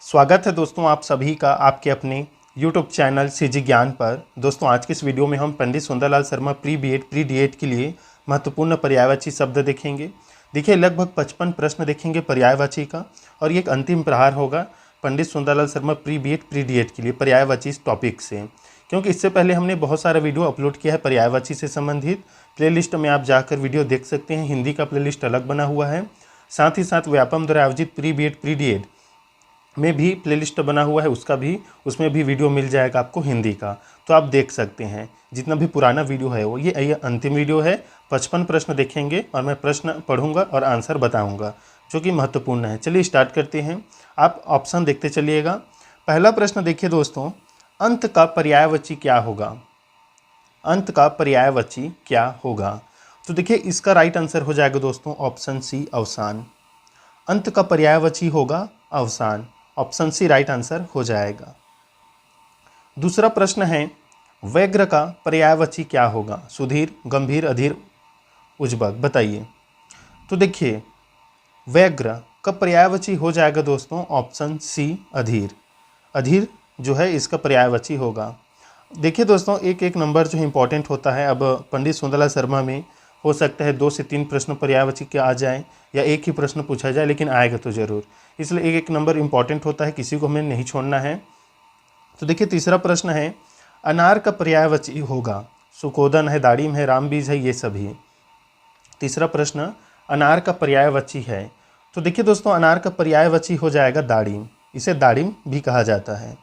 स्वागत है दोस्तों आप सभी का आपके अपने YouTube चैनल सीजी ज्ञान पर। दोस्तों आज की इस वीडियो में हम Pandit Sundarlal Sharma pre BEd pre DEd के लिए महत्वपूर्ण पर्यायवाची शब्द देखेंगे। देखिए लगभग 55 प्रश्न देखेंगे पर्यायवाची का और ये एक अंतिम प्रहार होगा Pandit Sundarlal Sharma pre BEd pre DEd के लिए पर्यायवाची इस टॉपिक से, क्योंकि इससे पहले हमने बहुत सारा वीडियो अपलोड किया है पर्यायवाची से संबंधित। प्लेलिस्ट में आप जाकर वीडियो देख सकते हैं, हिंदी का प्लेलिस्ट अलग बना हुआ है, साथ ही साथ व्यापम द्वारा आयोजित प्री बीएड प्री डीएड में भी प्लेलिस्ट बना हुआ है, उसमें भी वीडियो मिल जाएगा आपको हिंदी का, तो आप देख सकते हैं। जितना भी पुराना वीडियो है वो ये अंतिम वीडियो है। 55 प्रश्न देखेंगे और मैं प्रश्न पढ़ूंगा और आंसर बताऊंगा जो कि महत्वपूर्ण है। चलिए स्टार्ट करते हैं, आप ऑप्शन देखते चलिएगा। पहला प्रश्न देखिए दोस्तों, अंत का पर्यायवाची क्या होगा? अंत का पर्यायवाची क्या होगा? तो देखिए इसका राइट आंसर हो जाएगा दोस्तों ऑप्शन सी अवसान। अंत का पर्यायवाची होगा अवसान, ऑप्शन सी राइट आंसर हो जाएगा। दूसरा प्रश्न है व्यग्र का पर्यायवाची क्या होगा? सुधीर, गंभीर, अधीर, उज्बक, बताइए। तो देखिए व्यग्र का पर्यायवाची हो जाएगा दोस्तों ऑप्शन सी अधीर। अधीर जो है इसका पर्यायवाची होगा। देखिए दोस्तों एक एक नंबर जो इंपॉर्टेंट होता है। अब पंडित सुंदरलाल शर्मा में हो सकता है 2 से 3 प्रश्न पर्यायवाची के आ जाएं या एक ही प्रश्न पूछा जाए, लेकिन आएगा तो ज़रूर, इसलिए एक एक नंबर इंपॉर्टेंट होता है, किसी को हमें नहीं छोड़ना है। तो देखिए तीसरा प्रश्न है अनार का पर्यायवाची होगा? सुकोदन है, दाड़िम है, रामबीज है, ये सभी। तीसरा प्रश्न अनार का पर्यायवाची है, तो देखिए दोस्तों अनार का पर्यायवाची हो जाएगा दाड़िम, इसे दाड़िम भी कहा जाता है।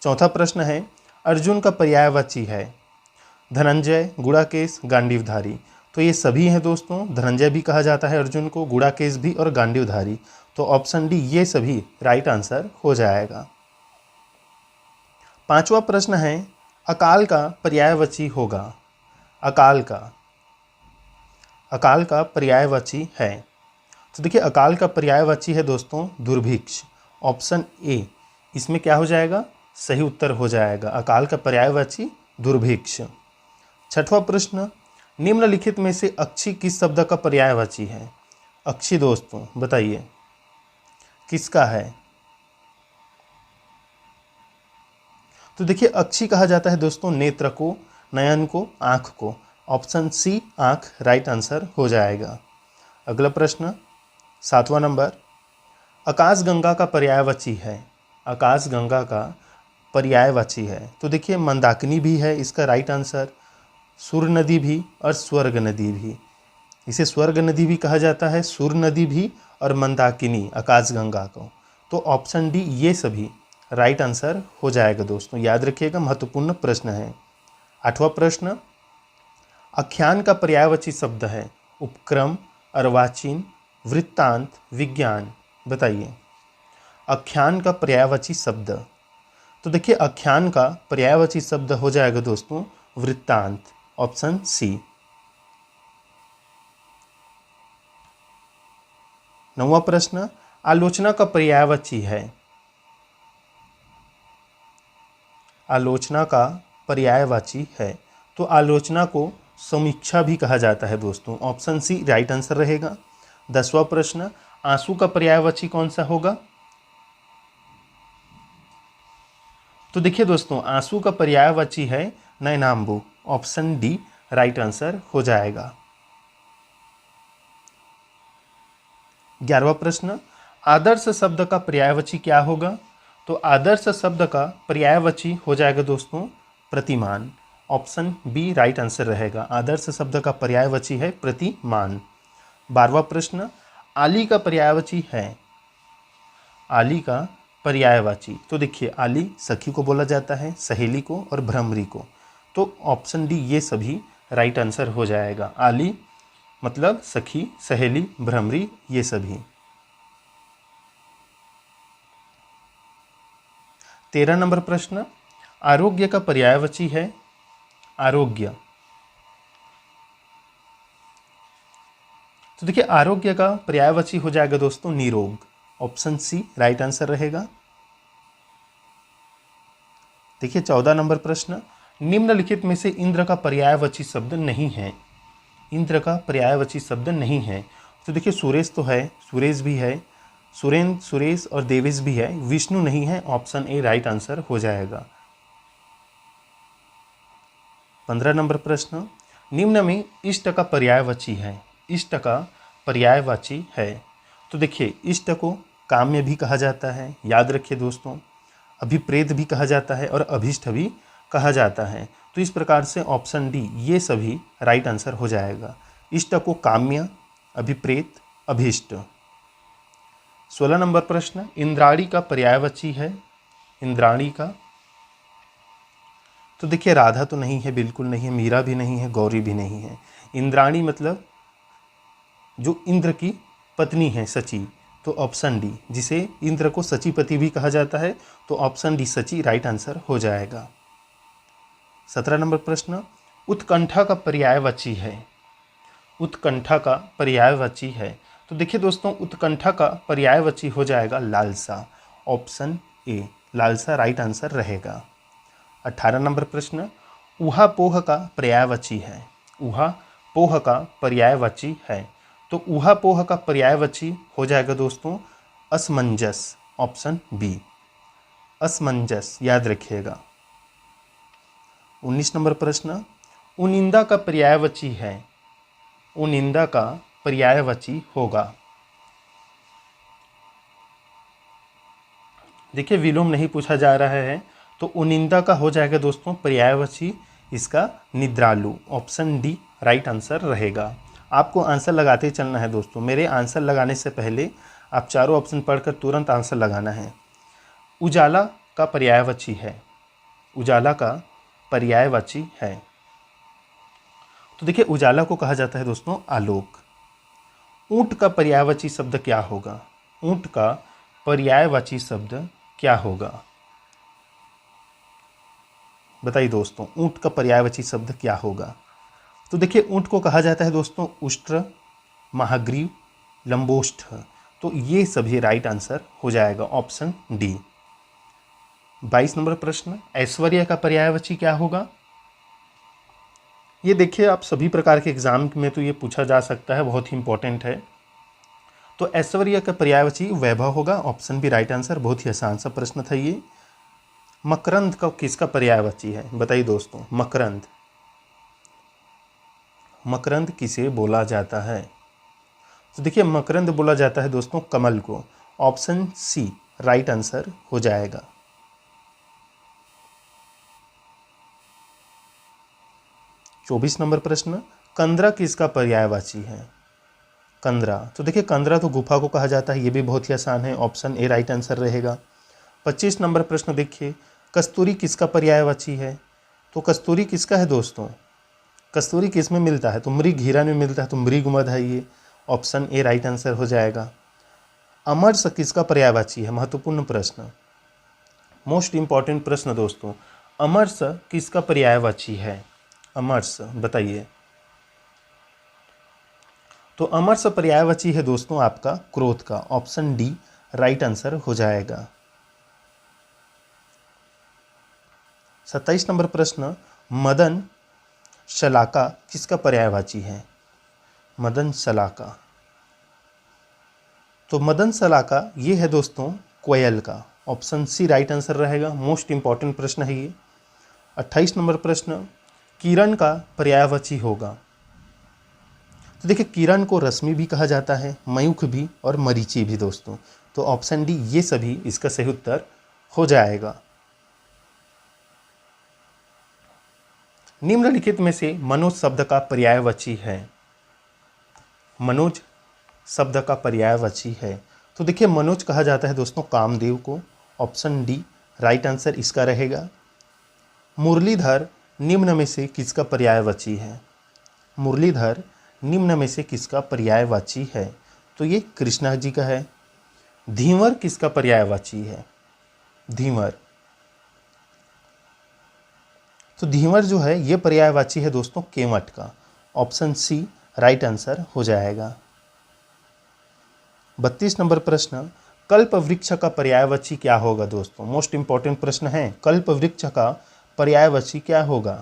चौथा प्रश्न है अर्जुन का पर्यायवाची है? धनंजय, गुड़ाकेश, गांडीवधारी, तो ये सभी हैं दोस्तों। धनंजय भी कहा जाता है अर्जुन को, गुड़ाकेश भी और गांडीवधारी, तो ऑप्शन डी ये सभी राइट आंसर हो जाएगा। पांचवा प्रश्न है अकाल का पर्यायवाची होगा? अकाल का पर्यायवाची है, तो देखिए अकाल का पर्यायवाची है दोस्तों दुर्भिक्ष, ऑप्शन ए इसमें क्या हो जाएगा? सही उत्तर हो जाएगा। अकाल का पर्यायवाची दुर्भिक्ष। छठवां प्रश्न निम्नलिखित में से अक्षी किस शब्द का पर्यायवाची है? अक्षी दोस्तों बताइए किसका है? तो देखिए अक्षी कहा जाता है दोस्तों नेत्र को, नयन को, आँख को, ऑप्शन सी आँख राइट आंसर हो जाएगा। अगला प्रश्न 7वां नंबर आकाशगंगा का पर्यायवाची है? आकाशगंगा का पर्यायवाची है, तो देखिए मंदाकिनी भी है इसका राइट आंसर, सुर नदी भी और स्वर्ग नदी भी, इसे स्वर्ग नदी भी कहा जाता है, सुर नदी भी और मंदाकिनी आकाशगंगा को, तो ऑप्शन डी ये सभी राइट आंसर हो जाएगा दोस्तों, याद रखिएगा महत्वपूर्ण प्रश्न है। 8वां प्रश्न आख्यान का पर्यायवाची शब्द है? उपक्रम, अर्वाचीन, वृत्तांत, विज्ञान, बताइए। आख्यान का पर्यायवाची शब्द, तो देखिए आख्यान का पर्यायवाची शब्द हो जाएगा दोस्तों वृत्तांत, ऑप्शन सी। 9वां प्रश्न आलोचना का पर्यायवाची है? आलोचना का पर्यायवाची है, तो आलोचना को समीक्षा भी कहा जाता है दोस्तों, ऑप्शन सी राइट आंसर रहेगा। 10वां प्रश्न आंसू का पर्यायवाची कौन सा होगा? तो देखिए दोस्तों आंसू का पर्यायवाची है नयनांबु, ऑप्शन डी राइट आंसर हो जाएगा। 11वां प्रश्न आदर्श शब्द का पर्यायवाची क्या होगा? तो आदर्श शब्द का पर्यायवाची हो जाएगा दोस्तों प्रतिमान, ऑप्शन बी राइट आंसर रहेगा। आदर्श शब्द का पर्यायवाची है प्रतिमान। 12वां प्रश्न आली का पर्यायवाची है? आली का पर्यायवाची, तो देखिए आली सखी को बोला जाता है, सहेली को और भ्रमरी को, तो ऑप्शन डी ये सभी राइट आंसर हो जाएगा। आली मतलब सखी, सहेली, भ्रमरी, ये सभी। 13 नंबर प्रश्न आरोग्य का पर्यायवाची है? आरोग्य, तो देखिए आरोग्य का पर्यायवाची हो जाएगा दोस्तों निरोग, ऑप्शन सी राइट आंसर रहेगा। देखिए 14 नंबर प्रश्न निम्नलिखित में से इंद्र का पर्यायवाची शब्द नहीं है? इंद्र का पर्यायवाची शब्द नहीं है, तो देखिए सुरेश तो है, सुरेश भी है, सुरेंद्र, सुरेश और देवेश भी है, विष्णु नहीं है। ऑप्शन ए राइट आंसर हो जाएगा। 15 नंबर प्रश्न, निम्न में इष्ट का पर्यायवाची है। इष्ट का पर्यायवाची है। तो देखिए, इष्ट को काम्य भी कहा जाता है, याद रखिए दोस्तों, अभिप्रेत भी कहा जाता है और अभीष्ट भी कहा जाता है। तो इस प्रकार से ऑप्शन डी ये सभी राइट आंसर हो जाएगा। इष्ट को काम्य, अभिप्रेत, अभीष्ट। 16 नंबर प्रश्न, इंद्राणी का पर्यायवाची है। इंद्राणी का, तो देखिए राधा तो नहीं है, बिल्कुल नहीं है, मीरा भी नहीं है, गौरी भी नहीं है। इंद्राणी मतलब जो इंद्र की पत्नी है, सची। तो ऑप्शन डी, जिसे इंद्र को सचीपति भी कहा जाता है, तो ऑप्शन डी सची राइट आंसर हो जाएगा। 17 नंबर प्रश्न, उत्कंठा का पर्यायवाची है। उत्कंठा का पर्यायवाची है। तो देखिए दोस्तों, उत्कंठा का पर्यायवाची हो जाएगा लालसा। ऑप्शन ए लालसा राइट आंसर रहेगा। 18 नंबर प्रश्न, ऊहापोह का पर्यायवाची है। ऊहापोह का पर्यायवाची है। तो ऊहापोह का पर्यायवाची हो जाएगा दोस्तों असमंजस। ऑप्शन बी असमंजस, याद रखिएगा। 19 नंबर प्रश्न, उनिंदा का पर्यायवाची है। उनिंदा का पर्यायवाची होगा, देखिए विलोम नहीं पूछा जा रहा है, तो उनिंदा का हो जाएगा दोस्तों पर्यायवाची इसका निद्रालु। ऑप्शन डी राइट आंसर रहेगा। आपको आंसर लगाते ही चलना है दोस्तों। मेरे आंसर लगाने से पहले आप चारों ऑप्शन पढ़कर तुरंत आंसर लगाना है। उजाला का पर्यायवाची है। उजाला का पर्यायवाची है। तो देखिए उजाला को कहा जाता है दोस्तों आलोक। ऊंट का पर्यायवाची शब्द क्या होगा? ऊंट का पर्यायवाची शब्द क्या होगा? बताइए दोस्तों, ऊंट का पर्यायवाची शब्द क्या होगा? तो देखिए ऊंट को कहा जाता है दोस्तों उष्ट्र, महाग्रीव, लंबोष्ठ। तो ये सभी राइट आंसर हो जाएगा ऑप्शन डी। 22 नंबर प्रश्न, ऐश्वर्य का पर्यायवाची क्या होगा? ये देखिए आप सभी प्रकार के एग्जाम में तो ये पूछा जा सकता है, बहुत ही इंपॉर्टेंट है। तो ऐश्वर्य का पर्यायवाची वैभव होगा। Option B right answer. बहुत ही आसान सा प्रश्न था ये। मकरंद का किसका पर्यायवाची है? बताइए दोस्तों, मकरंद, मकरंद किसे बोला जाता है? तो देखिए मकरंद बोला जाता है दोस्तों कमल को। ऑप्शन सी राइट आंसर हो जाएगा। चौबीस नंबर प्रश्न, कंदरा किसका पर्यायवाची है? कंदरा, तो देखिए कंदरा तो गुफा को कहा जाता है, ये भी बहुत ही आसान है। ऑप्शन ए राइट आंसर रहेगा। 25 नंबर प्रश्न देखिए, कस्तूरी किसका पर्यायवाची है? तो कस्तूरी किसका है दोस्तों? कस्तूरी किस में मिलता है? तो मृग हीरा में मिलता है, तो मृगमद है ये। ऑप्शन ए राइट आंसर हो जाएगा। अमरस किसका पर्यायवाची है? महत्वपूर्ण प्रश्न, मोस्ट इंपॉर्टेंट प्रश्न दोस्तों। अमरस किसका पर्यायवाची है? अमरस बताइए। तो अमरस पर्यायवाची है दोस्तों आपका क्रोध का। ऑप्शन डी राइट आंसर हो जाएगा। 27 नंबर प्रश्न, मदन शलाका किसका पर्यायवाची है? मदन शलाका, तो मदन शलाका ये है दोस्तों कोयल का। ऑप्शन सी राइट आंसर रहेगा। मोस्ट इंपॉर्टेंट प्रश्न है ये। 28 नंबर प्रश्न, किरण का पर्यायवाची होगा? तो देखिए किरण को रश्मि भी कहा जाता है, मयूख भी और मरीचि भी दोस्तों। तो ऑप्शन डी ये सभी इसका सही उत्तर हो जाएगा। निम्नलिखित में से मनोज शब्द का पर्यायवाची है। मनोज शब्द का पर्यायवाची है। तो देखिए मनोज कहा जाता है दोस्तों कामदेव को। ऑप्शन डी राइट आंसर इसका रहेगा। मुरलीधर निम्न में से किसका पर्यायवाची है? मुरलीधर निम्न में से किसका पर्यायवाची है? तो ये कृष्णा जी का है। धीवर किसका पर्यायवाची है? धीवर, तो धीवर जो है ये पर्यायवाची है दोस्तों केवट का। ऑप्शन सी राइट आंसर हो जाएगा। 32 नंबर प्रश्न, कल्प वृक्ष का पर्यायवाची क्या होगा दोस्तों? मोस्ट इंपॉर्टेंट प्रश्न है। कल्प वृक्ष का पर्यायवाची क्या होगा?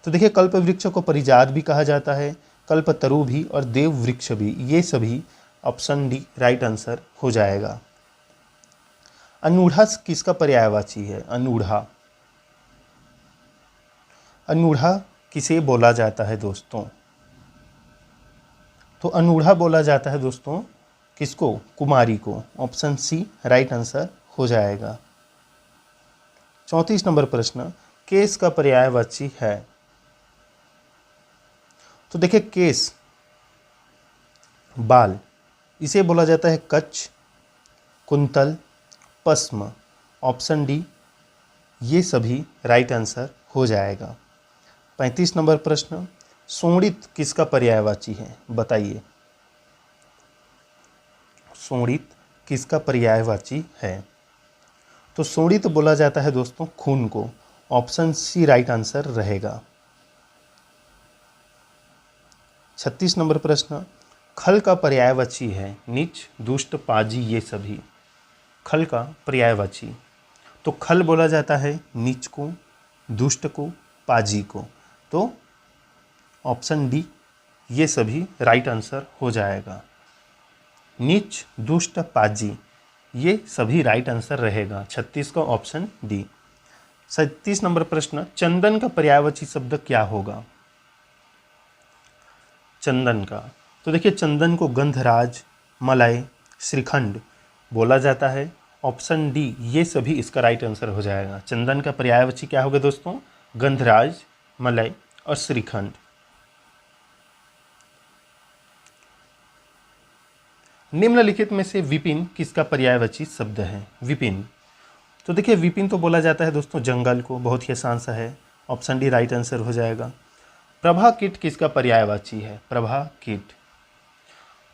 तो देखिए कल्प वृक्ष को परिजात भी कहा जाता है, कल्पतरु भी और देव वृक्ष भी। ये सभी ऑप्शन डी राइट आंसर हो जाएगा। अनूढ़ा किसका पर्यायवाची है? अनूढ़ा, अनूढ़ा किसे बोला जाता है दोस्तों? तो अनूढ़ा बोला जाता है दोस्तों किसको? कुमारी को। ऑप्शन सी राइट आंसर हो जाएगा। 34 नंबर प्रश्न, केस का पर्यायवाची है? तो देखिए केस, बाल, इसे बोला जाता है कच्छ, कुंतल, पद्म। ऑप्शन डी ये सभी राइट आंसर हो जाएगा। 35 नंबर प्रश्न, सोणित किसका पर्यायवाची है? बताइए, सोणित किसका पर्यायवाची है? तो सोणित बोला जाता है दोस्तों खून को। ऑप्शन सी राइट आंसर रहेगा। 36 नंबर प्रश्न, खल का पर्यायवाची है? नीच, दुष्ट, पाजी, ये सभी। खल का पर्यायवाची, तो खल बोला जाता है नीच को, दुष्ट को, पाजी को। तो ऑप्शन डी ये सभी राइट आंसर हो जाएगा। नीच, दुष्ट, पाजी, ये सभी राइट आंसर रहेगा। 36 का ऑप्शन डी। 37 नंबर प्रश्न, चंदन का पर्यायवाची शब्द क्या होगा? चंदन का, तो देखिए चंदन को गंधराज, मलय, श्रीखंड बोला जाता है। ऑप्शन डी ये सभी इसका राइट आंसर हो जाएगा। चंदन का पर्यायवाची क्या होगा दोस्तों? गंधराज, मलय और श्रीखंड। निम्नलिखित में से विपिन किसका पर्यायवाची शब्द है? विपिन, तो देखिए विपिन तो बोला जाता है दोस्तों जंगल को, बहुत ही आसान सा है। ऑप्शन डी राइट आंसर हो जाएगा। प्रभा कीट किसका पर्यायवाची है? प्रभा कीट,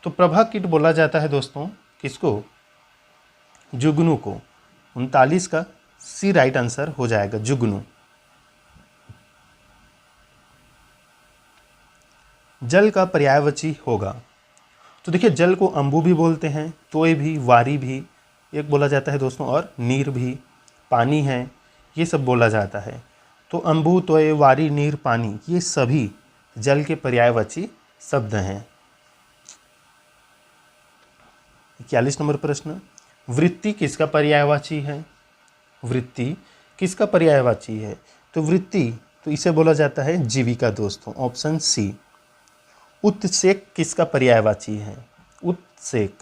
तो प्रभा कीट बोला जाता है दोस्तों किसको? जुगनू को। 39 का सी राइट आंसर हो जाएगा, जुगनू। जल का पर्यायवाची होगा, तो देखिए जल को अंबु भी बोलते हैं, तोय भी, वारी भी एक बोला जाता है दोस्तों, और नीर भी, पानी है, ये सब बोला जाता है। तो अंबु, तोय, वारी, नीर, पानी ये सभी जल के पर्यायवाची शब्द हैं। 41 नंबर प्रश्न, वृत्ति किसका पर्यायवाची है? वृत्ति किसका पर्यायवाची है? तो वृत्ति, तो इसे बोला जाता है जीविका दोस्तों। Option C. उत्सेक किसका पर्यायवाची है? उत्सेक,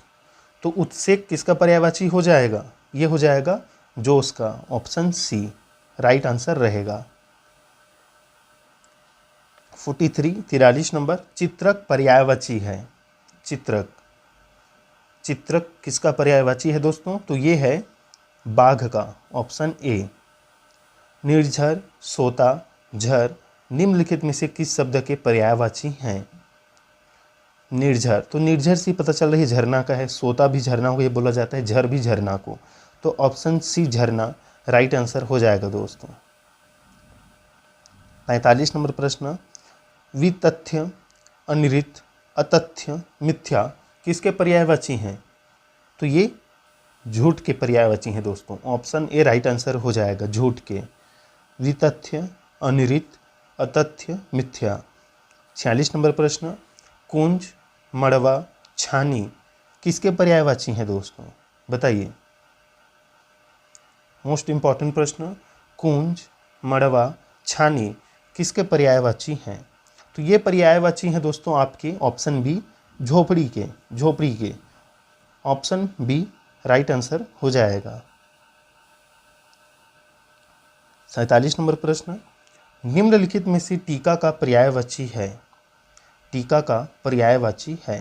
तो उत्सेक किसका पर्यायवाची हो जाएगा? ये हो जाएगा जोश का। ऑप्शन सी राइट आंसर रहेगा। 43 नंबर, चित्रक पर्यायवाची है? चित्रक, चित्रक किसका पर्यायवाची है दोस्तों? तो ये है बाघ का। Option A. निर्झर, सोता, झर निम्नलिखित में से किस शब्द के पर्यायवाची हैं? निर्झर, तो निर्झर से पता चल रही है झरना का है। सोता भी झरना को ये बोला जाता है, झर भी झरना को। तो ऑप्शन सी झरना राइट आंसर हो जाएगा दोस्तों। 45 नंबर प्रश्न, वितथ्य, अनिरित, अतथ्य, मिथ्या किसके पर्यायवाची हैं? तो ये झूठ के पर्यायवाची हैं दोस्तों। ऑप्शन ए राइट आंसर हो जाएगा, झूठ के। वितथ्य, अनिरित, अतथ्य, मिथ्या। 46 नंबर प्रश्न, कुंज, मड़वा, छानी किसके पर्यायवाची हैं दोस्तों? बताइए, मोस्ट इंपॉर्टेंट प्रश्न। कुंज, मड़वा, छानी किसके पर्यायवाची हैं? तो ये पर्यायवाची हैं दोस्तों आपके ऑप्शन बी, झोपड़ी के। झोपड़ी के, ऑप्शन बी राइट आंसर हो जाएगा। 47 नंबर प्रश्न, निम्नलिखित में से टीका का पर्यायवाची है? टीका का पर्यायवाची है,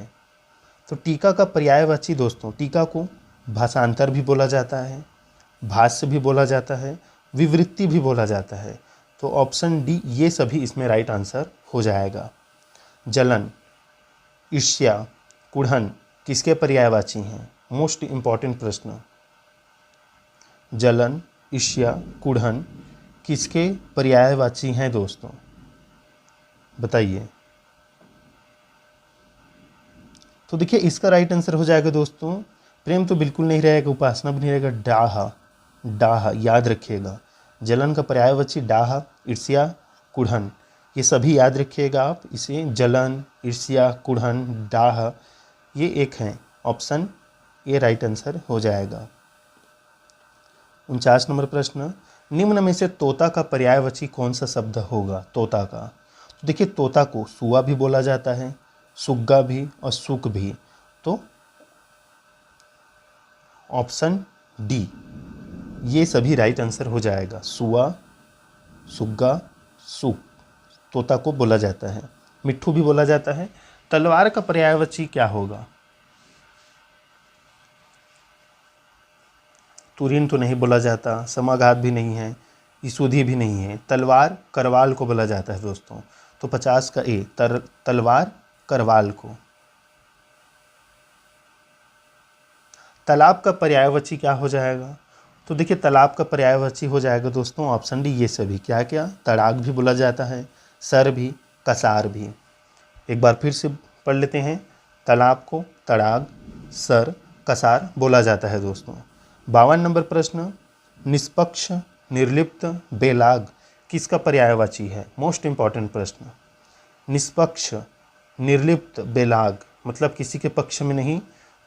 तो टीका का पर्यायवाची दोस्तों, टीका को भाषांतर भी बोला जाता है, भाष्य भी बोला जाता है, विवृत्ति भी बोला जाता है। तो ऑप्शन डी ये सभी इसमें राइट आंसर हो जाएगा। जलन, ईर्ष्या, कुढ़न किसके पर्यायवाची हैं? मोस्ट इंपॉर्टेंट प्रश्न। जलन, ईर्ष्या, कुढ़न किसके पर्यायवाची हैं दोस्तों? बताइए। तो देखिए इसका राइट आंसर हो जाएगा दोस्तों, प्रेम तो बिल्कुल नहीं रहेगा, उपासना भी नहीं रहेगा, डाह। डाह याद रखिएगा। जलन का पर्यायवाची डाह, ईर्ष्या, कुढ़न ये सभी याद रखिएगा आप इसे। जलन, ईर्ष्या, कुढ़न, डाह ये एक हैं। ऑप्शन ए राइट आंसर हो जाएगा। 49 नंबर प्रश्न, निम्न में से तोता का पर्यायवाची कौन सा शब्द होगा? तोता का, तो देखिए तोता को सुआ भी बोला जाता है, सुग्गा भी और सुक भी, तो ऑप्शन डी ये सभी राइट आंसर हो जाएगा। सुआ, सुग्गा, सुक तोता को बोला जाता है। मिट्ठू भी बोला जाता है। तलवार का पर्यायवाची क्या होगा? तुरीन तो नहीं बोला जाता, समाघात भी नहीं है, ईसुधी भी नहीं है। तलवार करवाल को बोला जाता है दोस्तों, तो 50 का ए तलवार करवाल को। तालाब का पर्यायवाची क्या हो जाएगा? तो देखिए तालाब का पर्यायवाची हो जाएगा दोस्तों ऑप्शन डी ये सभी। क्या क्या? तड़ाग भी बोला जाता है, सर भी, कसार भी। एक बार फिर से पढ़ लेते हैं। तालाब को तड़ाग, सर, कसार बोला जाता है दोस्तों। 52 नंबर प्रश्न, निष्पक्ष, निर्लिप्त, बेलाग किसका पर्यायवाची है? मोस्ट इंपॉर्टेंट प्रश्न। निष्पक्ष, निर्लिप्त, बेलाग मतलब किसी के पक्ष में नहीं,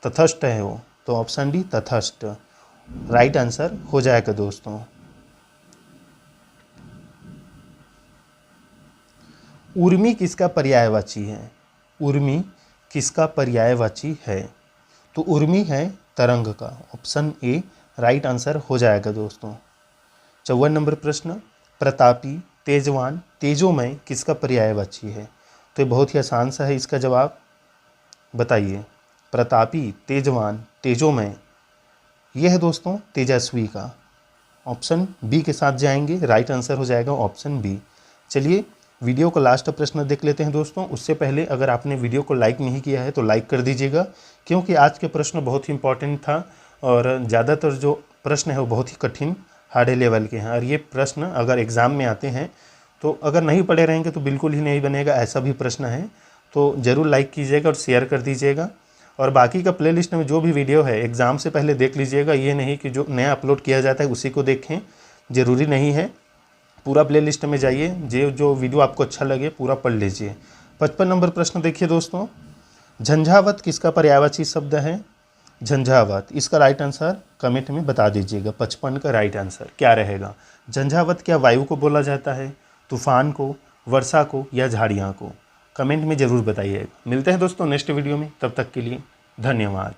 तटस्थ है वो, तो ऑप्शन डी तटस्थ राइट आंसर हो जाएगा दोस्तों। उर्मी किसका पर्यायवाची है? उर्मी किसका पर्यायवाची है? तो उर्मी है तरंग का, ऑप्शन ए राइट आंसर हो जाएगा दोस्तों। 54 नंबर प्रश्न, प्रतापी, तेजवान, तेजोमय किसका पर्यायवाची है? तो ये बहुत ही आसान सा है इसका जवाब, बताइए। प्रतापी, तेजवान, तेजोमय, यह है दोस्तों तेजस्वी का। ऑप्शन बी के साथ जाएंगे, राइट आंसर हो जाएगा ऑप्शन बी। चलिए वीडियो का लास्ट प्रश्न देख लेते हैं दोस्तों। उससे पहले अगर आपने वीडियो को लाइक नहीं किया है तो लाइक कर दीजिएगा, क्योंकि आज के प्रश्न बहुत ही इंपॉर्टेंट था और ज़्यादातर जो प्रश्न है वो बहुत ही कठिन हार्ड लेवल के हैं। और ये प्रश्न अगर एग्ज़ाम में आते हैं तो अगर नहीं पढ़े रहेंगे तो बिल्कुल ही नहीं बनेगा, ऐसा भी प्रश्न है। तो ज़रूर लाइक कीजिएगा और शेयर कर दीजिएगा। और बाकी का प्लेलिस्ट में जो भी वीडियो है एग्ज़ाम से पहले देख लीजिएगा, ये नहीं कि जो नया अपलोड किया जाता है उसी को देखें, ज़रूरी नहीं है। पूरा प्लेलिस्ट में जाइए, जो वीडियो आपको अच्छा लगे पूरा पढ़ लीजिए। 55 नंबर प्रश्न देखिए दोस्तों, झंझावत किसका पर्यायवाची शब्द है? झंझावत, इसका राइट आंसर कमेंट में बता दीजिएगा। 55 का राइट आंसर क्या रहेगा? झंझावत क्या वायु को बोला जाता है, तूफान को, वर्षा को या झाड़ियाँ को? कमेंट में ज़रूर बताइएगा। मिलते हैं दोस्तों नेक्स्ट वीडियो में, तब तक के लिए धन्यवाद।